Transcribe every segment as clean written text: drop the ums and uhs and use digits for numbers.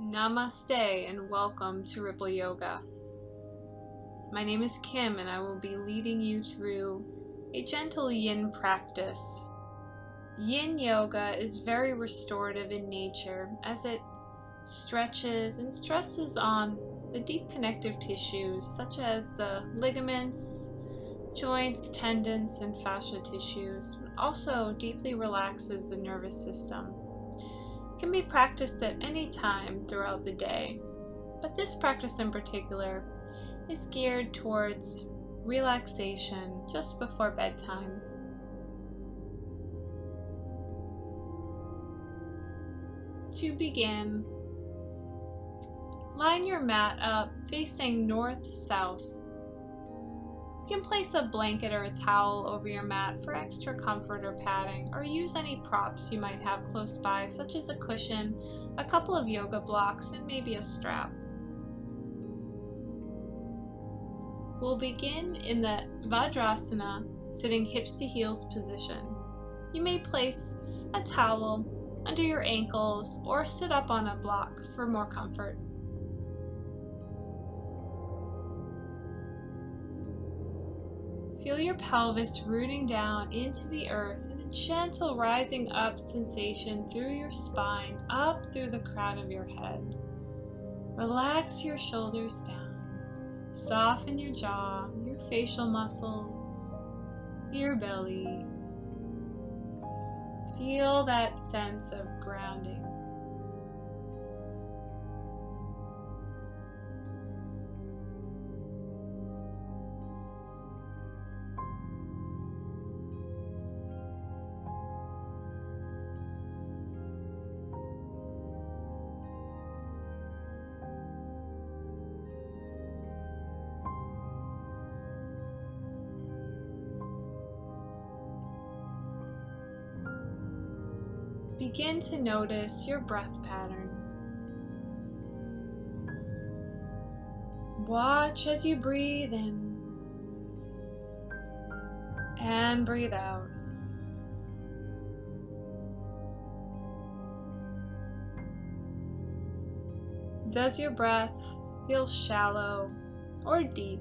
Namaste and welcome to Ripple Yoga. My name is Kim and I will be leading you through a gentle yin practice. Yin yoga is very restorative in nature as it stretches and stresses on the deep connective tissues such as the ligaments, joints, tendons, and fascia tissues. It also deeply relaxes the nervous system. It can be practiced at any time throughout the day, but this practice in particular is geared towards relaxation just before bedtime. To begin, line your mat up facing north-south. You can place a blanket or a towel over your mat for extra comfort or padding, or use any props you might have close by, such as a cushion, a couple of yoga blocks, and maybe a strap. We'll begin in the Vajrasana, sitting hips to heels position. You may place a towel under your ankles or sit up on a block for more comfort. Feel your pelvis rooting down into the earth and a gentle rising up sensation through your spine, up through the crown of your head. Relax your shoulders down. Soften your jaw, your facial muscles, your belly. Feel that sense of grounding. Begin to notice your breath pattern. Watch as you breathe in and breathe out. Does your breath feel shallow or deep?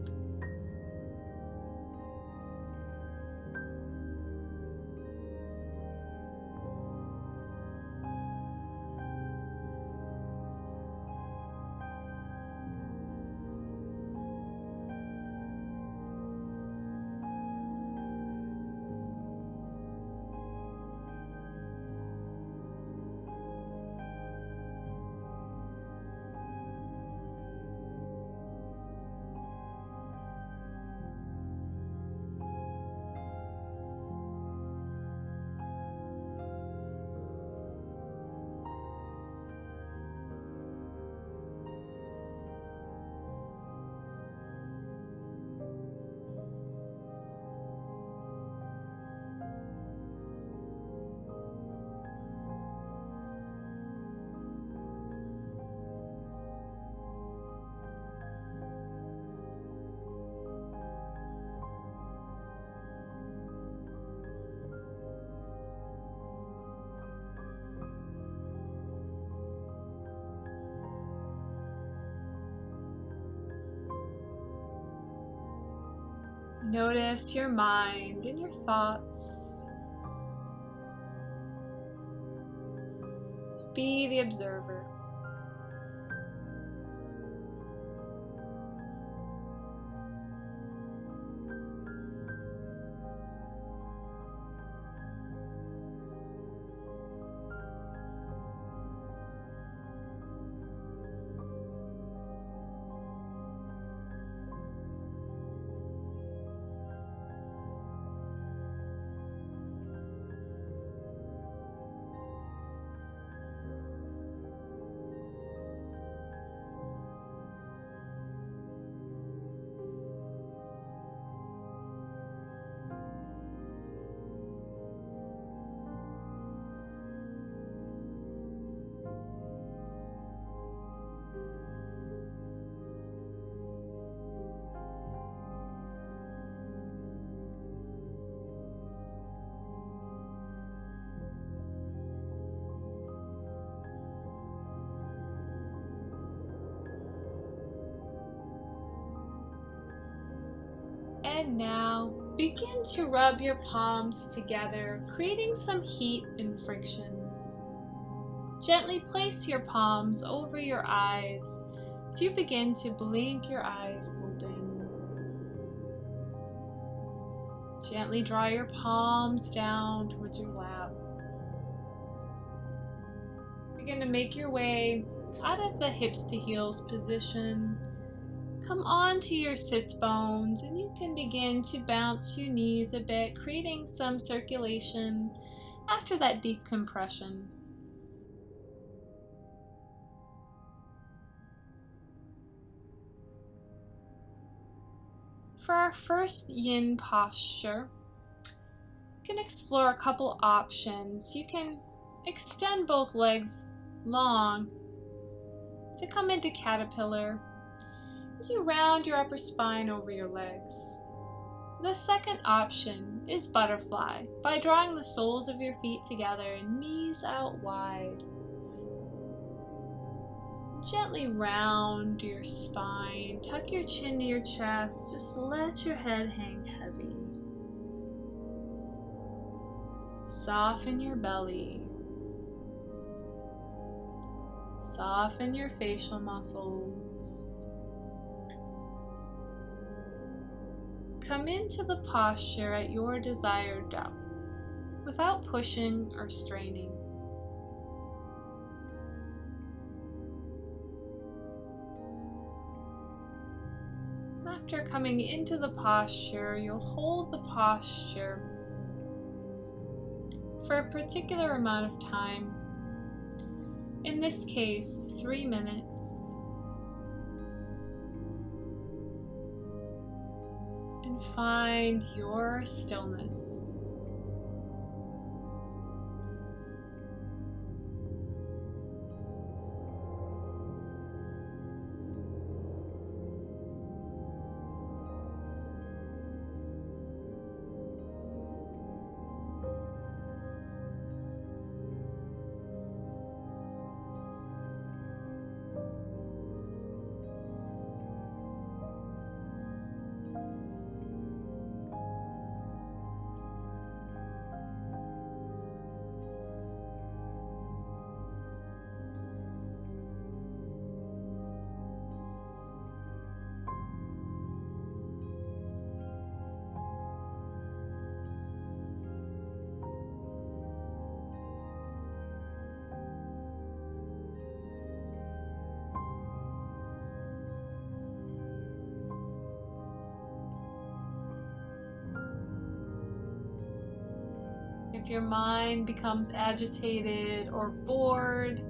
Notice your mind and your thoughts. Just be the observer. And now begin to rub your palms together, creating some heat and friction. Gently place your palms over your eyes as you begin to blink your eyes open. Gently draw your palms down towards your lap. Begin to make your way out of the hips to heels position. Come onto your sits bones and you can begin to bounce your knees a bit, creating some circulation after that deep compression. For our first yin posture, you can explore a couple options. You can extend both legs long to come into caterpillar as you round your upper spine over your legs. The second option is butterfly by drawing the soles of your feet together and knees out wide. Gently round your spine, tuck your chin to your chest, just let your head hang heavy. Soften your belly. Soften your facial muscles. Come into the posture at your desired depth without pushing or straining. After coming into the posture, you'll hold the posture for a particular amount of time. In this case, 3 minutes. And find your stillness. If your mind becomes agitated or bored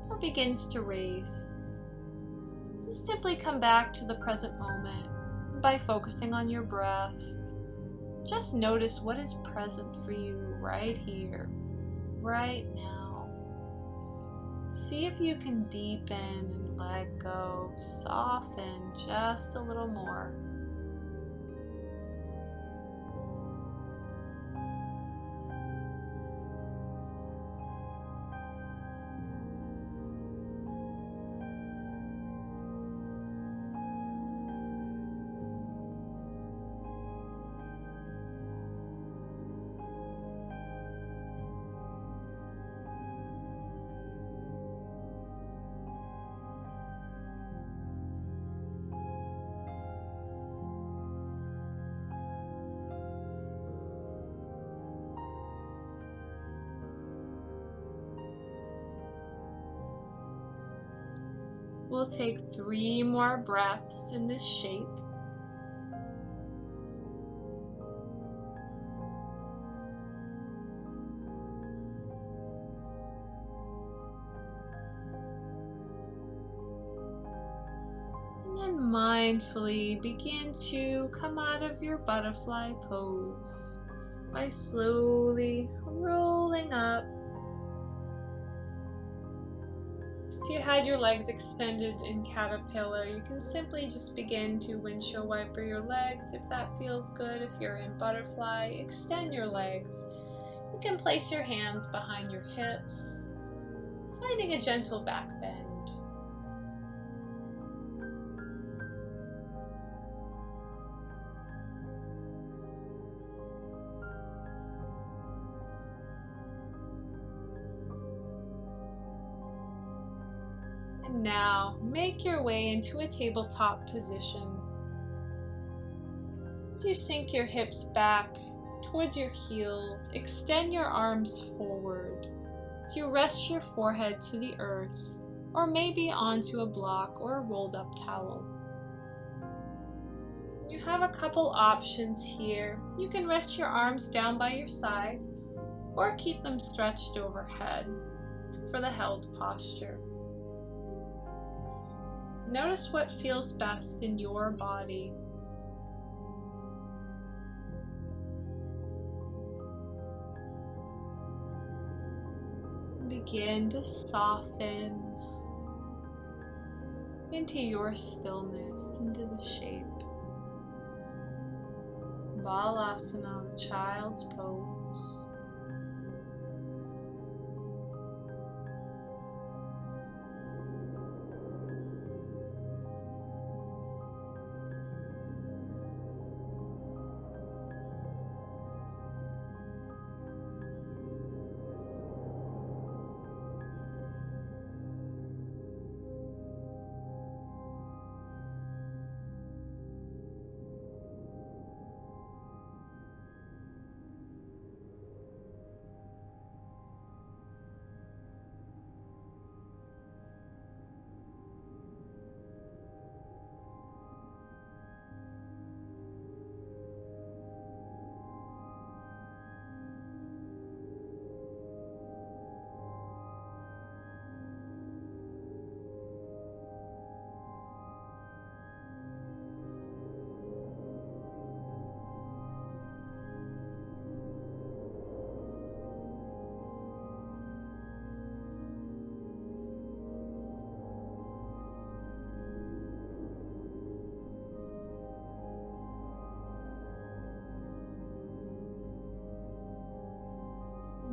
or begins to race, just simply come back to the present moment by focusing on your breath. Just notice what is present for you right here, right now. See if you can deepen and let go, soften just a little more. We'll take 3 more breaths in this shape. And then mindfully begin to come out of your butterfly pose by slowly rolling up. If you had your legs extended in caterpillar, you can simply just begin to windshield wiper your legs if that feels good. If you're in butterfly, extend your legs. You can place your hands behind your hips, finding a gentle back bend. And now make your way into a tabletop position. As you sink your hips back towards your heels, extend your arms forward. As you rest your forehead to the earth, or maybe onto a block or a rolled up towel. You have a couple options here. You can rest your arms down by your side or keep them stretched overhead for the held posture. Notice what feels best in your body. Begin to soften into your stillness, into the shape. Balasana, the child's pose.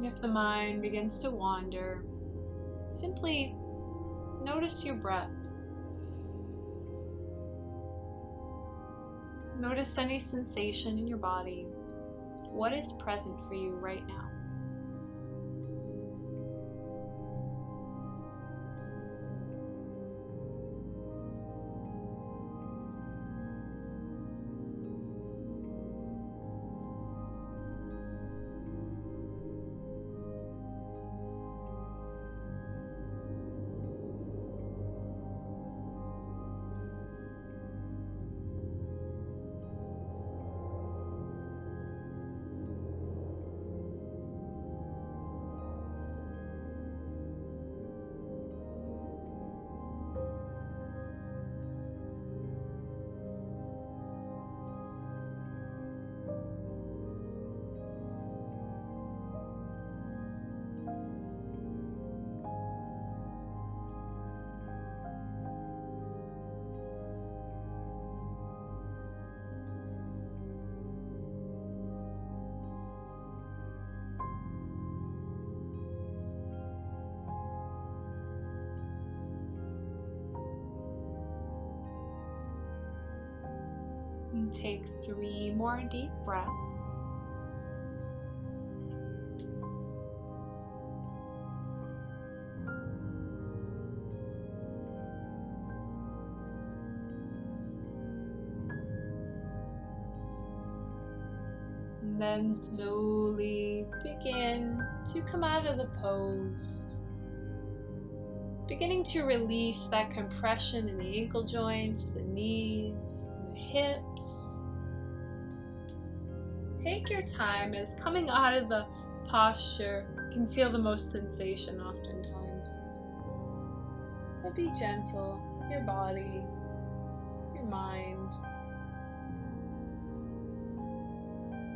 If the mind begins to wander, simply notice your breath. Notice any sensation in your body. What is present for you right now? And take 3 more deep breaths. And then slowly begin to come out of the pose. Beginning to release that compression in the ankle joints, the knees, and the hips. Take your time, as coming out of the posture can feel the most sensation oftentimes. So be gentle with your body, your mind.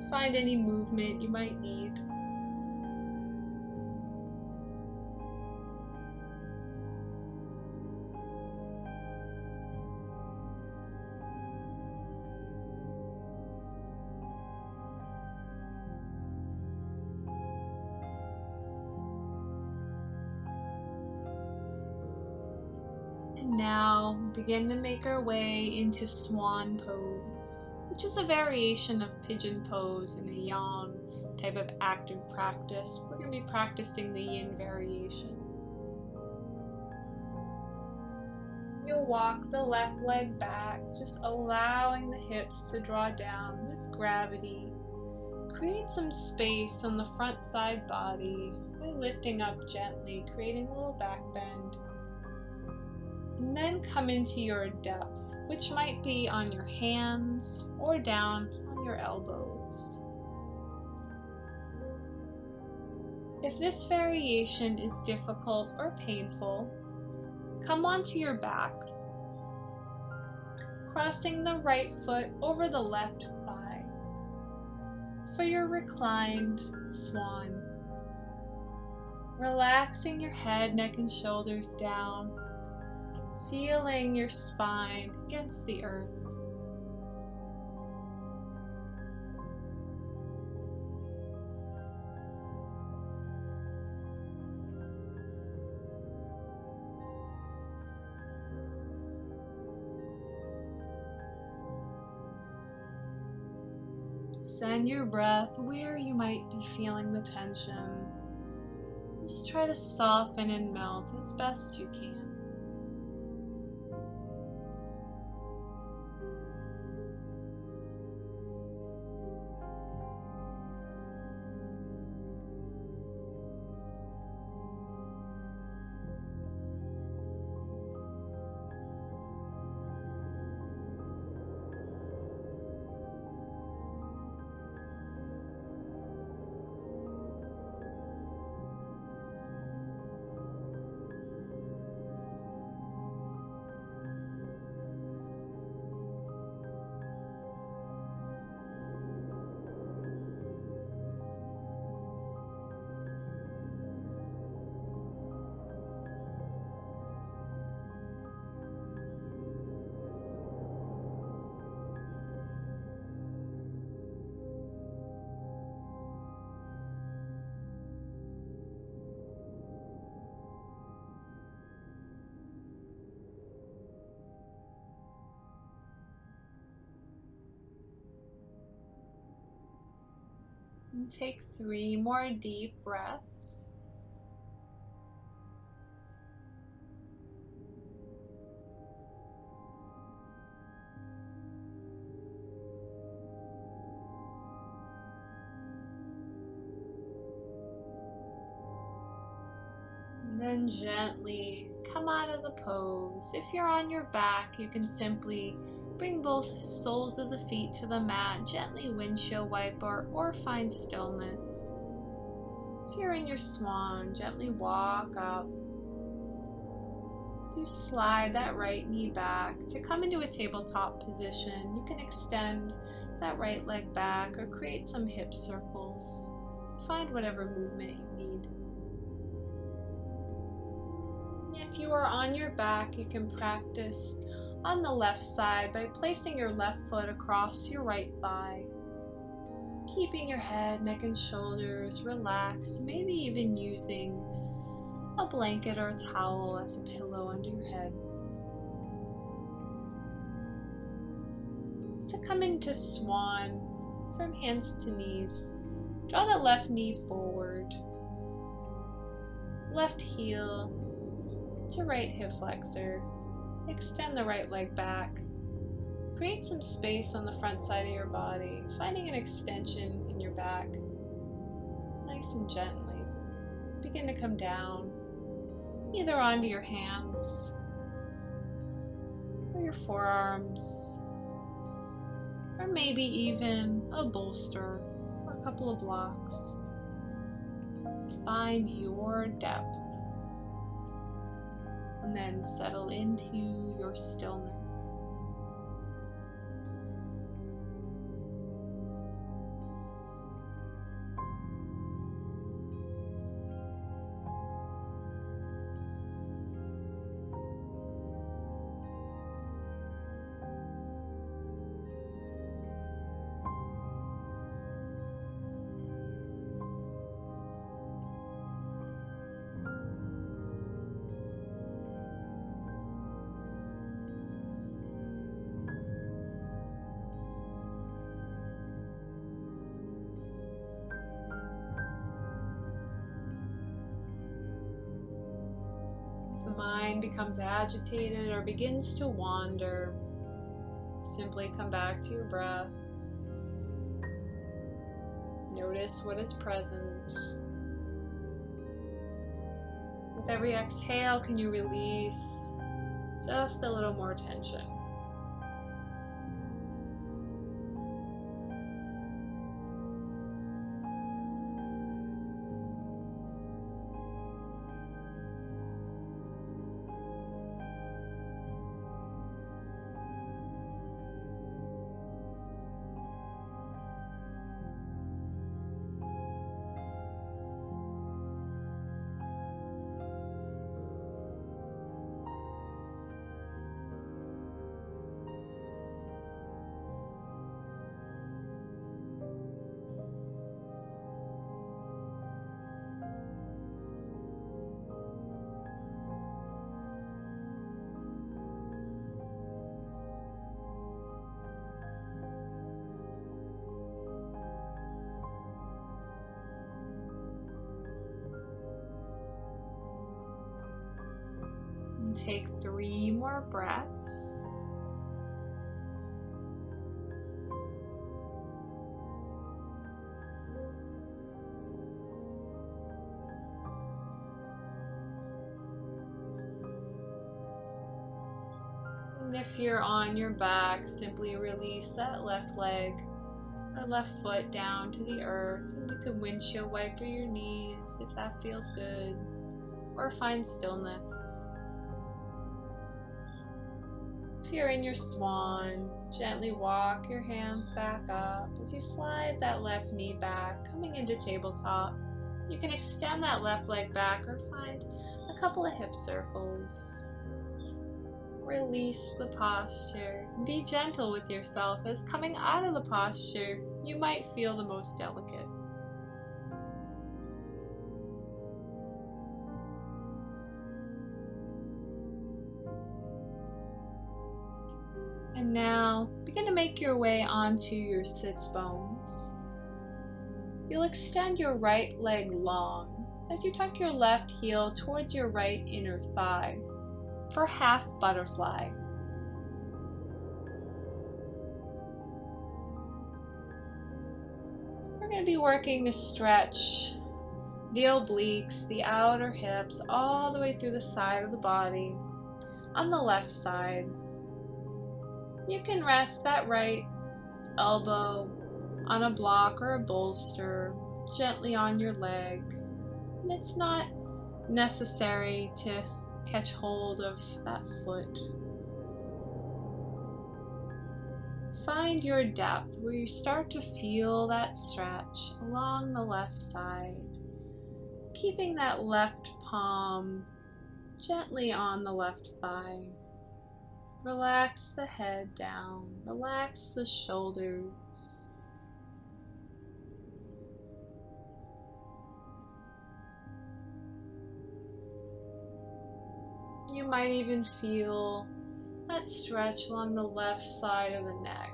Find any movement you might need. And now begin to make our way into swan pose, which is a variation of pigeon pose in a yang type of active practice. We're going to be practicing the yin variation. You'll walk the left leg back, just allowing the hips to draw down with gravity. Create some space on the front side body by lifting up gently, creating a little back bend. And then come into your depth, which might be on your hands or down on your elbows. If this variation is difficult or painful, come onto your back, crossing the right foot over the left thigh for your reclined swan. Relaxing your head, neck, and shoulders down, feeling your spine against the earth. Send your breath where you might be feeling the tension. Just try to soften and melt as best you can. And take 3 more deep breaths. And then gently come out of the pose. If you're on your back, you can simply bring both soles of the feet to the mat, gently windshield wiper or find stillness. If you're in your swan, gently walk up. Do slide that right knee back to come into a tabletop position. You can extend that right leg back or create some hip circles. Find whatever movement you need. If you are on your back, you can practice on the left side by placing your left foot across your right thigh, keeping your head, neck, and shoulders relaxed, maybe even using a blanket or a towel as a pillow under your head. To come into swan, from hands to knees, draw the left knee forward, left heel to right hip flexor. Extend the right leg back. Create some space on the front side of your body, finding an extension in your back. Nice and gently. Begin to come down, either onto your hands or your forearms, or maybe even a bolster or a couple of blocks. Find your depth. And then settle into your stillness. mind becomes agitated or begins to wander, simply come back to your breath. Notice what is present. With every exhale, can you release just a little more tension? And take 3 more breaths. And if you're on your back, simply release that left leg or left foot down to the earth, and you can windshield wiper your knees if that feels good, or find stillness. If you're in your swan, gently walk your hands back up as you slide that left knee back, coming into tabletop. You can extend that left leg back or find a couple of hip circles. Release the posture. Be gentle with yourself as coming out of the posture, you might feel the most delicate. And now, begin to make your way onto your sits bones. You'll extend your right leg long as you tuck your left heel towards your right inner thigh for half butterfly. We're going to be working to stretch the obliques, the outer hips, all the way through the side of the body. On the left side, you can rest that right elbow on a block or a bolster gently on your leg. And it's not necessary to catch hold of that foot. Find your depth where you start to feel that stretch along the left side, keeping that left palm gently on the left thigh. Relax the head down, relax the shoulders. You might even feel that stretch along the left side of the neck.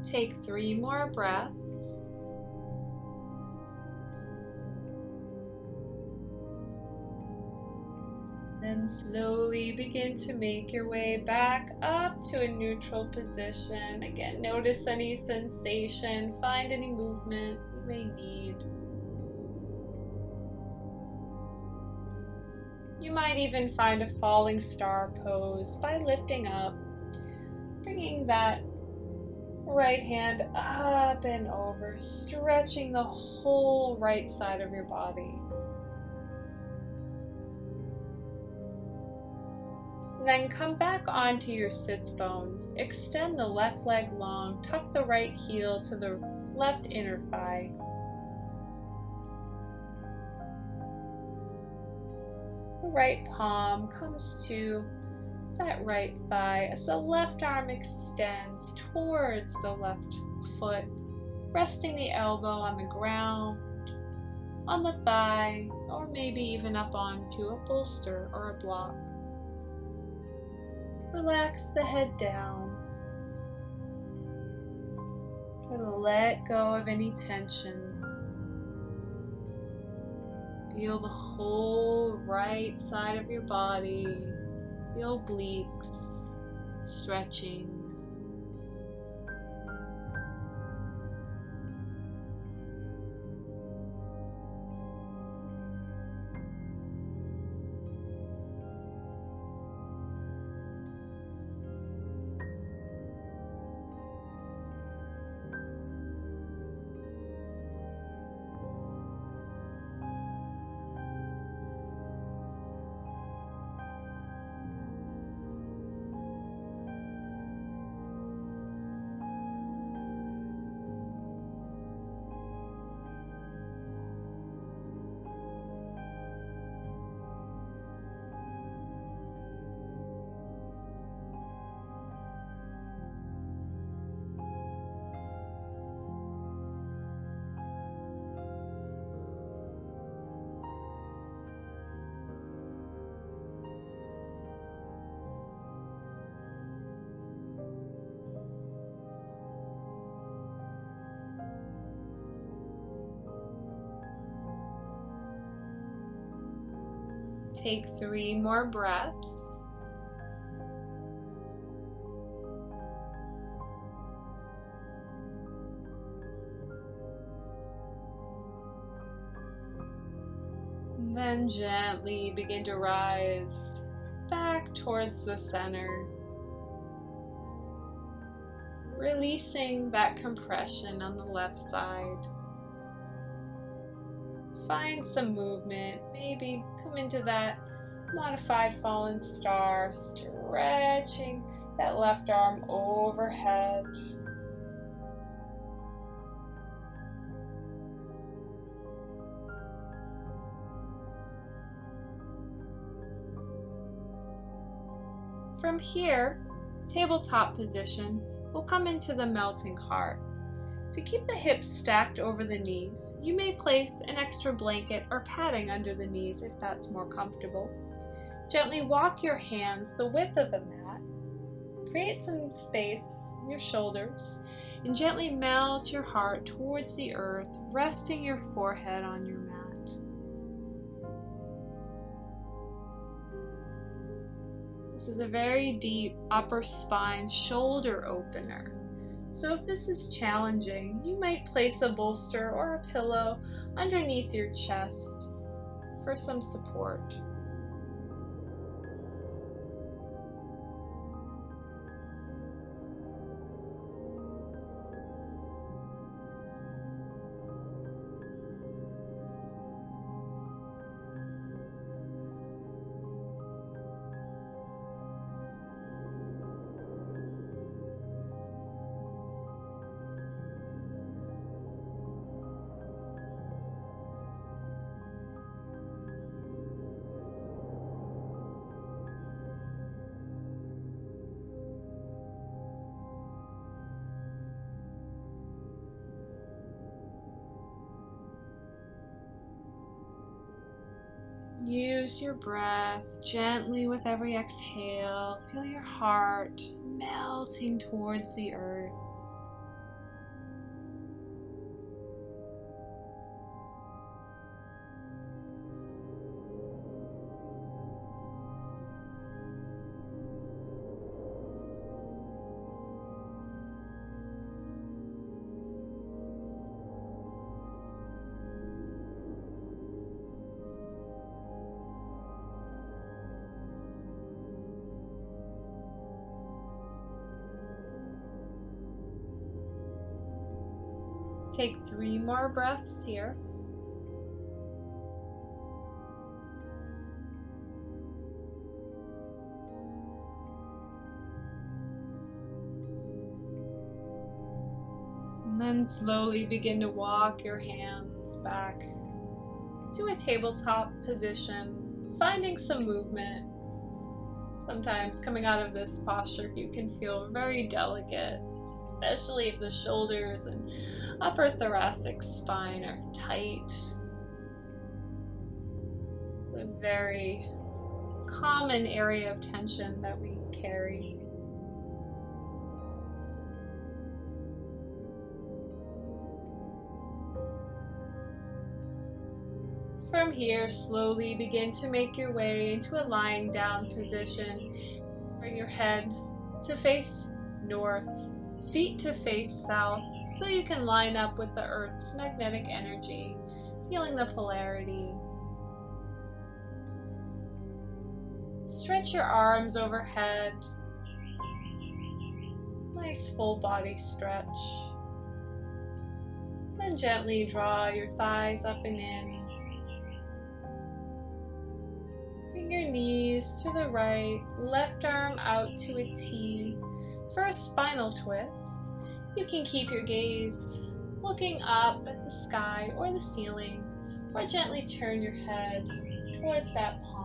Take 3 more breaths. Then slowly begin to make your way back up to a neutral position. Again, notice any sensation, find any movement you may need. You might even find a falling star pose by lifting up, bringing that right hand up and over, stretching the whole right side of your body. And then come back onto your sits bones. Extend the left leg long, tuck the right heel to the left inner thigh. The right palm comes to that right thigh as the left arm extends towards the left foot, resting the elbow on the ground, on the thigh, or maybe even up onto a bolster or a block. Relax the head down. And let go of any tension. Feel the whole right side of your body, the obliques stretching. Take 3 more breaths. And then gently begin to rise back towards the center, releasing that compression on the left side. Find some movement, maybe come into that modified fallen star, stretching that left arm overhead. From here, tabletop position, we'll come into the melting heart. To keep the hips stacked over the knees, you may place an extra blanket or padding under the knees if that's more comfortable. Gently walk your hands the width of the mat. Create some space in your shoulders and gently melt your heart towards the earth, resting your forehead on your mat. This is a very deep upper spine shoulder opener. So if this is challenging, you might place a bolster or a pillow underneath your chest for some support. Use your breath gently with every exhale. Feel your heart melting towards the earth. Take 3 more breaths here. then slowly begin to walk your hands back to a tabletop position, finding some movement. Sometimes coming out of this posture, you can feel very delicate, especially if the shoulders and upper thoracic spine are tight. A very common area of tension that we carry. From here, slowly begin to make your way into a lying down position. Bring your head to face north, feet to face south, so you can line up with the Earth's magnetic energy, feeling the polarity. Stretch your arms overhead. Nice full body stretch. Then gently draw your thighs up and in. Bring your knees to the right, left arm out to a T for a spinal twist. You can keep your gaze looking up at the sky or the ceiling, or gently turn your head towards that palm.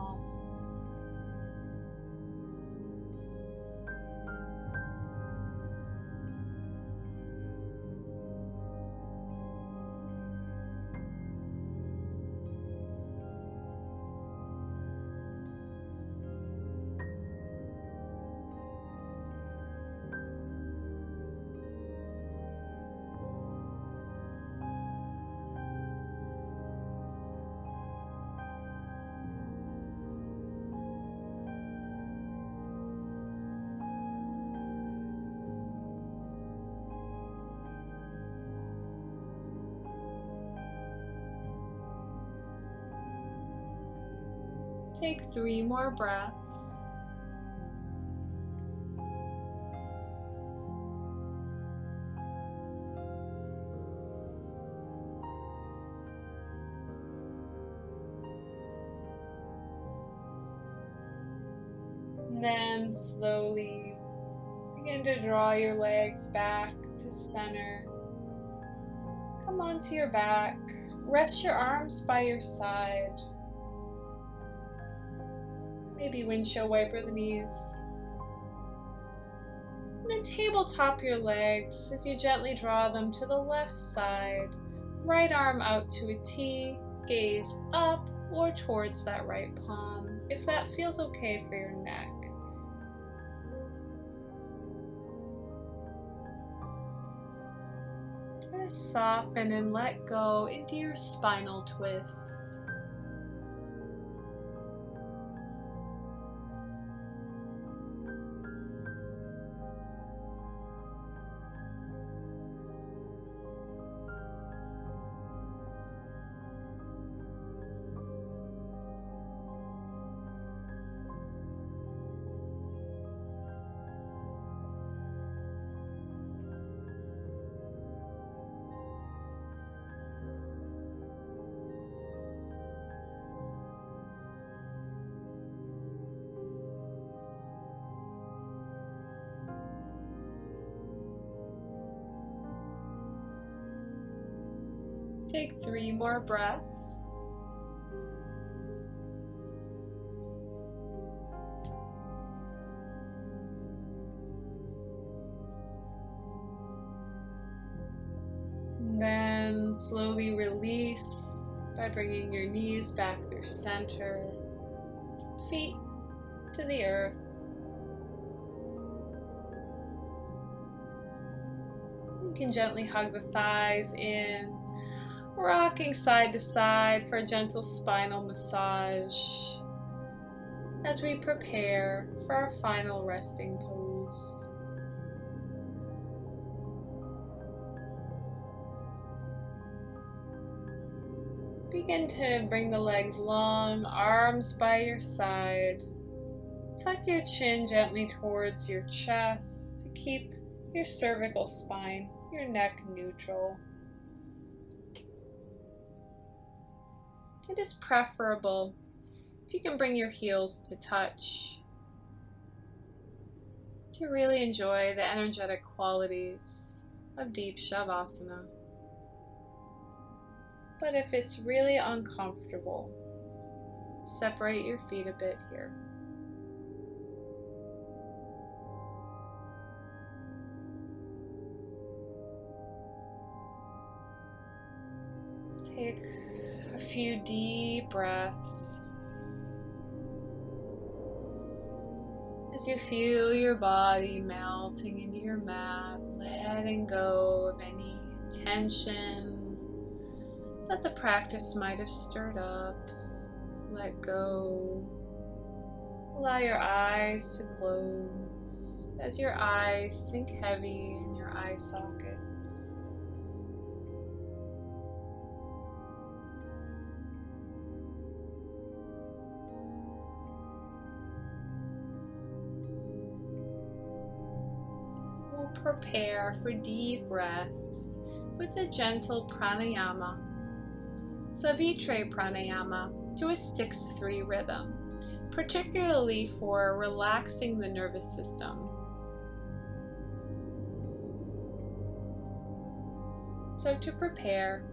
Take 3 more breaths. And then slowly begin to draw your legs back to center. Come onto your back. Rest your arms by your side. Maybe windshield wiper the knees. And then tabletop your legs as you gently draw them to the left side. Right arm out to a T, gaze up or towards that right palm, if that feels okay for your neck. Try to soften and let go into your spinal twist. Take 3 more breaths. And then slowly release by bringing your knees back through center, feet to the earth. You can gently hug the thighs in, rocking side to side for a gentle spinal massage as we prepare for our final resting pose. Begin to bring the legs long, arms by your side. Tuck your chin gently towards your chest to keep your cervical spine, your neck neutral. It is preferable if you can bring your heels to touch to really enjoy the energetic qualities of deep shavasana. But if it's really uncomfortable, separate your feet a bit here. Take a few deep breaths as you feel your body melting into your mat, letting go of any tension that the practice might have stirred up. Let go. Allow your eyes to close as your eyes sink heavy in your eye sockets. We'll prepare for deep rest with a gentle pranayama, Savitre Pranayama, to a 6-3 rhythm, particularly for relaxing the nervous system. So to prepare,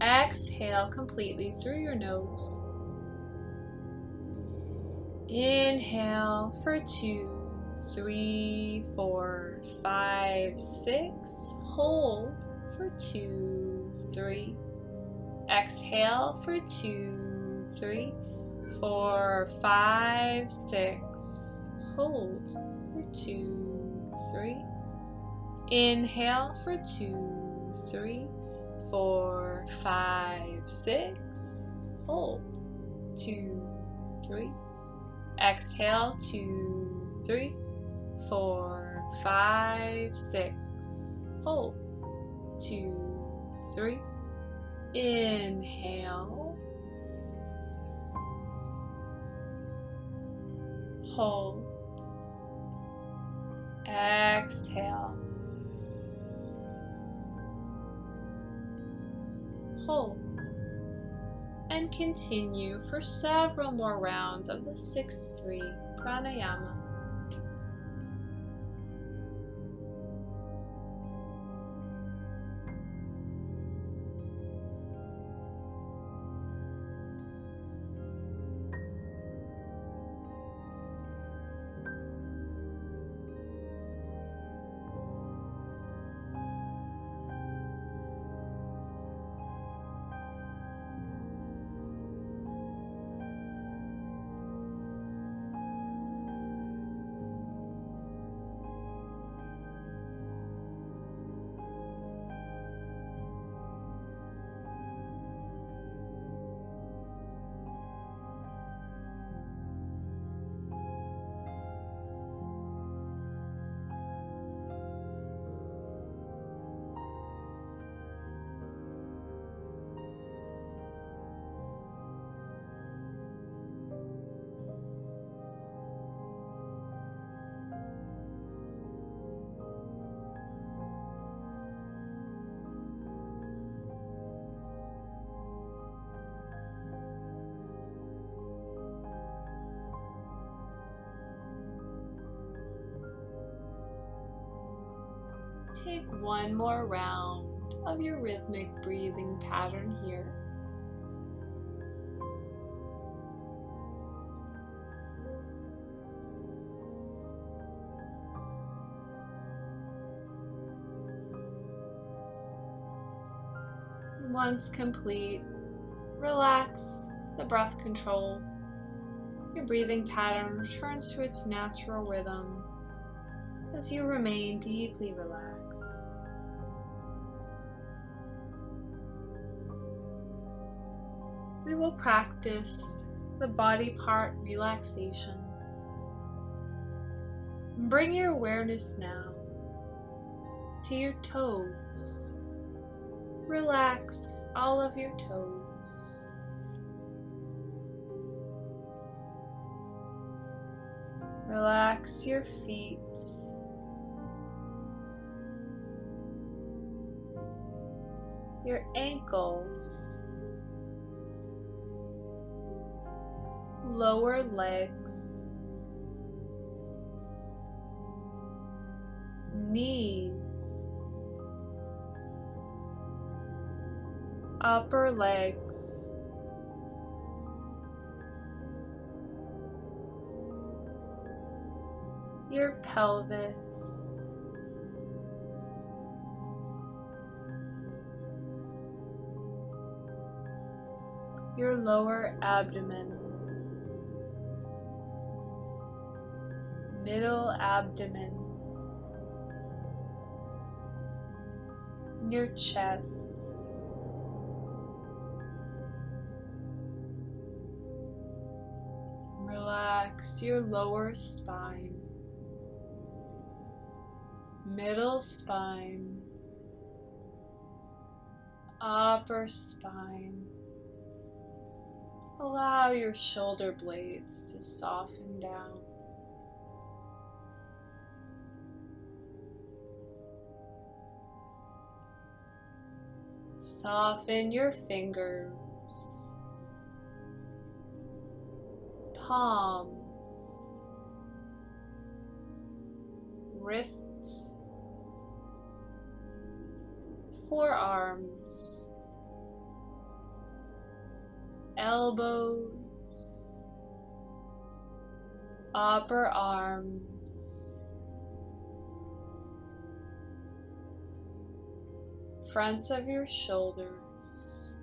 exhale completely through your nose. Inhale for 2, 3, 4, 5, 6. Hold for 2, 3. Exhale for 2, 3, 4, 5, 6. Hold for 2, 3. Inhale for 2, 3, 4, 5, 6. Hold 2, 3. Exhale 2, 3, 4, 5, 6. Hold 2, 3. Inhale. Hold. Exhale. Hold. And continue for several more rounds of the 6-3 pranayama. Take one more round of your rhythmic breathing pattern here. Once complete, relax the breath control. Your breathing pattern returns to its natural rhythm as you remain deeply relaxed. We will practice the body part relaxation. Bring your awareness now to your toes. Relax all of your toes. Relax your feet. Your ankles. Lower legs. Knees. upper legs, your pelvis, your lower abdomen, middle abdomen, your chest, relax your lower spine, middle spine, upper spine. Allow your shoulder blades to soften down. Soften your fingers, palms, wrists, forearms, elbows, upper arms, fronts of your shoulders,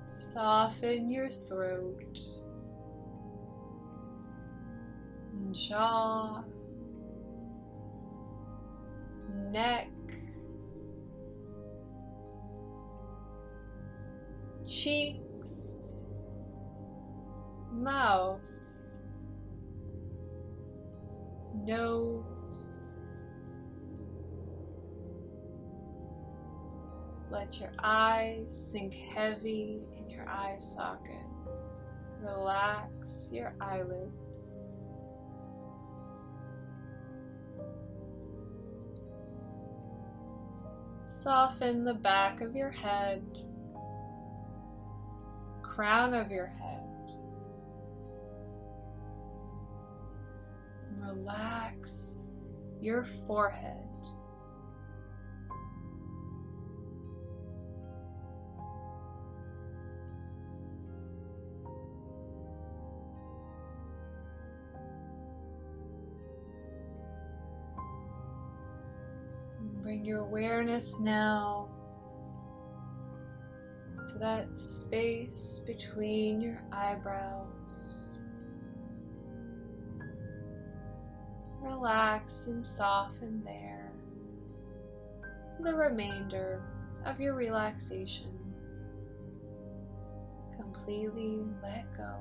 soften your throat and jaw, neck, cheeks, mouth, nose. Let your eyes sink heavy in your eye sockets. Relax your eyelids. Soften the back of your head, crown of your head. Relax your forehead. Bring your awareness now to that space between your eyebrows. Relax and soften there for the remainder of your relaxation. Completely let go.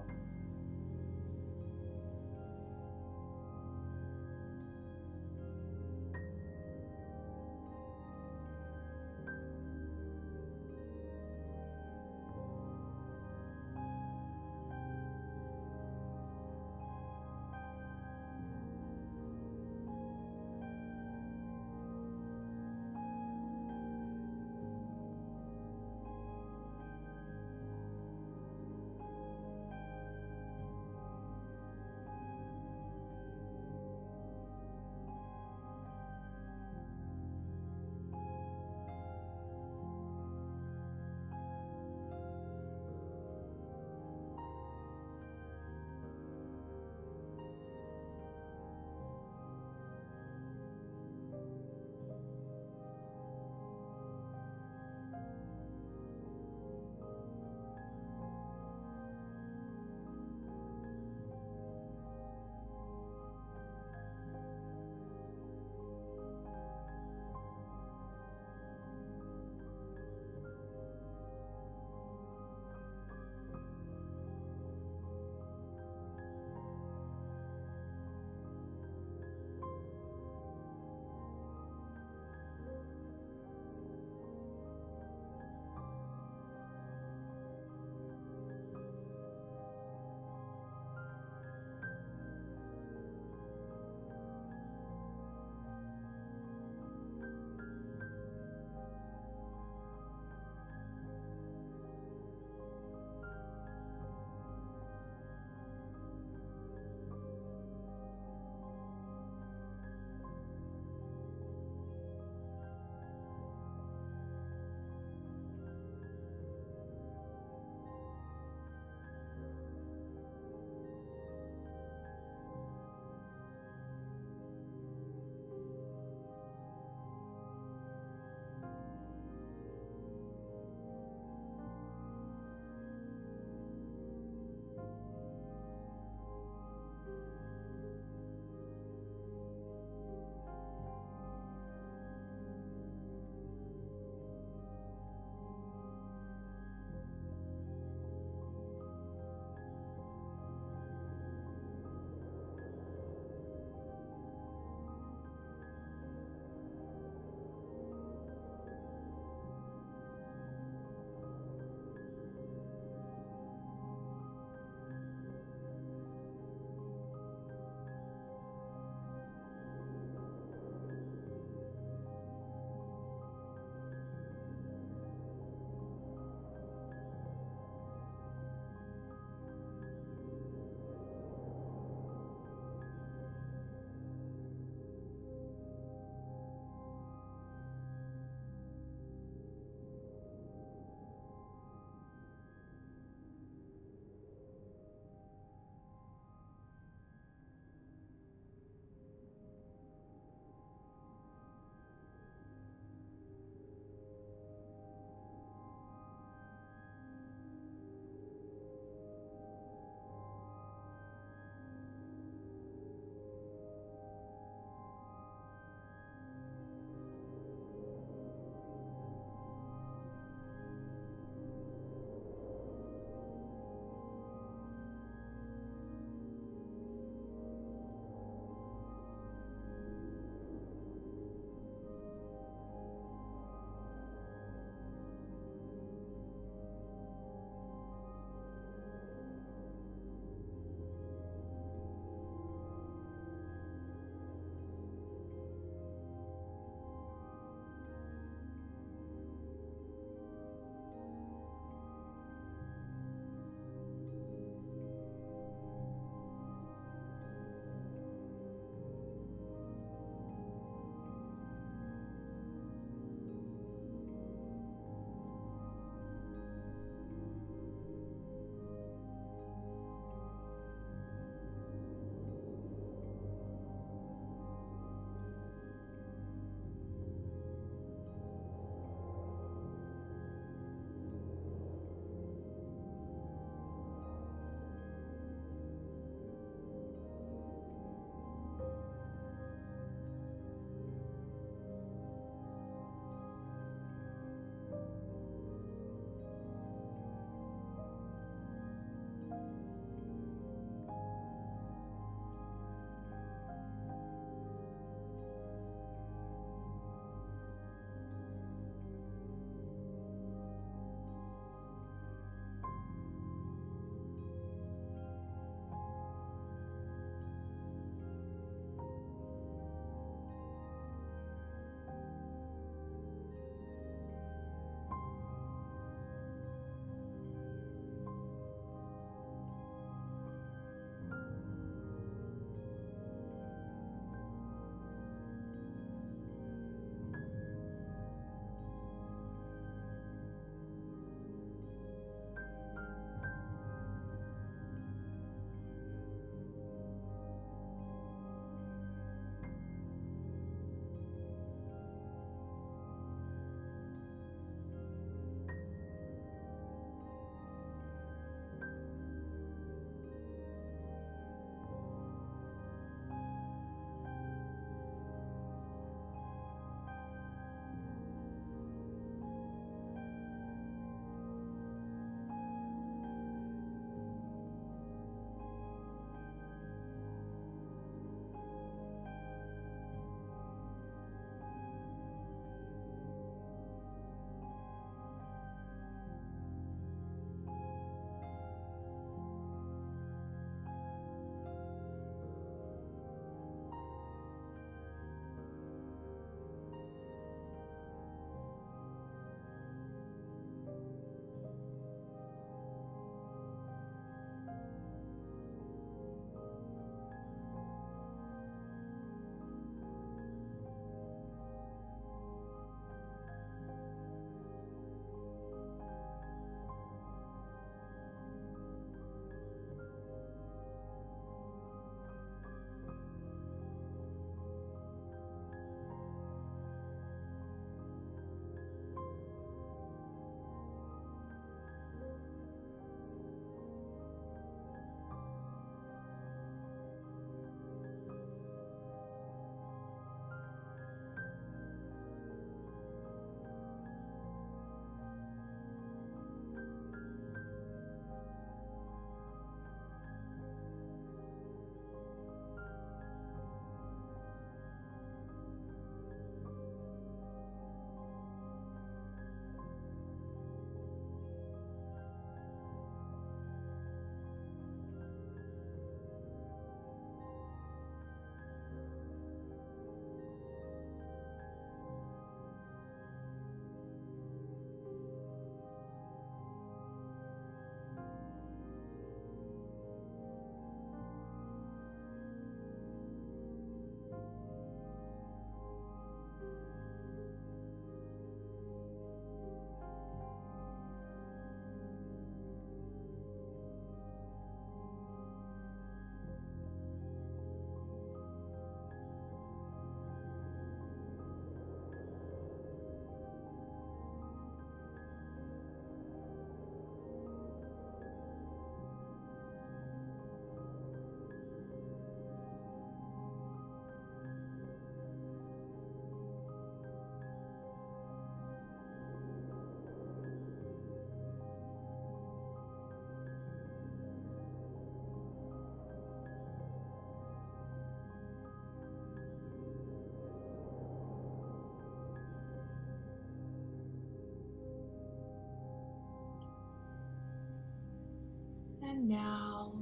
And now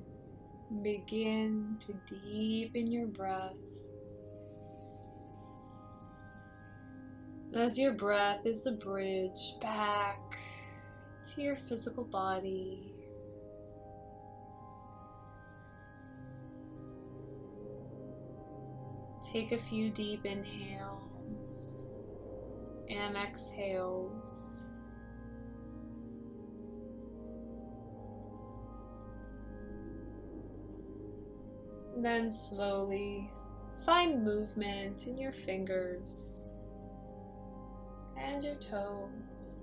begin to deepen your breath. As your breath is a bridge back to your physical body. Take a few deep inhales and exhales. Then slowly find movement in your fingers and your toes.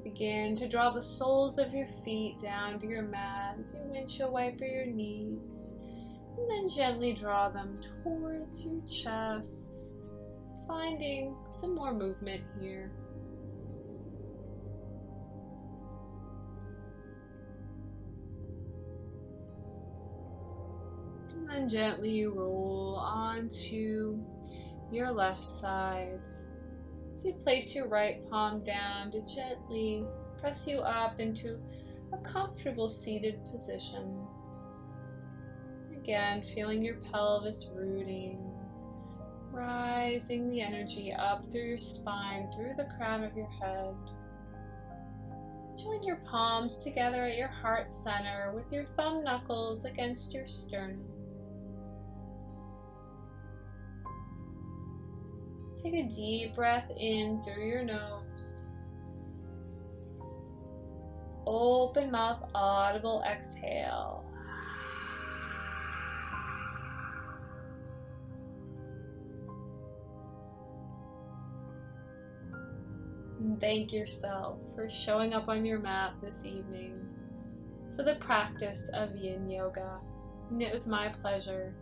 Begin to draw the soles of your feet down to your mat as you windshield wiper your knees, and then gently draw them towards your chest, finding some more movement here. And then gently roll onto your left side. So you place your right palm down to gently press you up into a comfortable seated position. Again, feeling your pelvis rooting, rising the energy up through your spine, through the crown of your head. Join your palms together at your heart center with your thumb knuckles against your sternum. Take a deep breath in through your nose. Open mouth, audible exhale. And thank yourself for showing up on your mat this evening for the practice of Yin Yoga. And it was my pleasure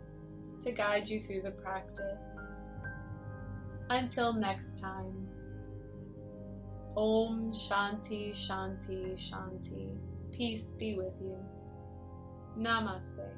to guide you through the practice. Until next time, Om Shanti Shanti Shanti. Peace be with you. Namaste.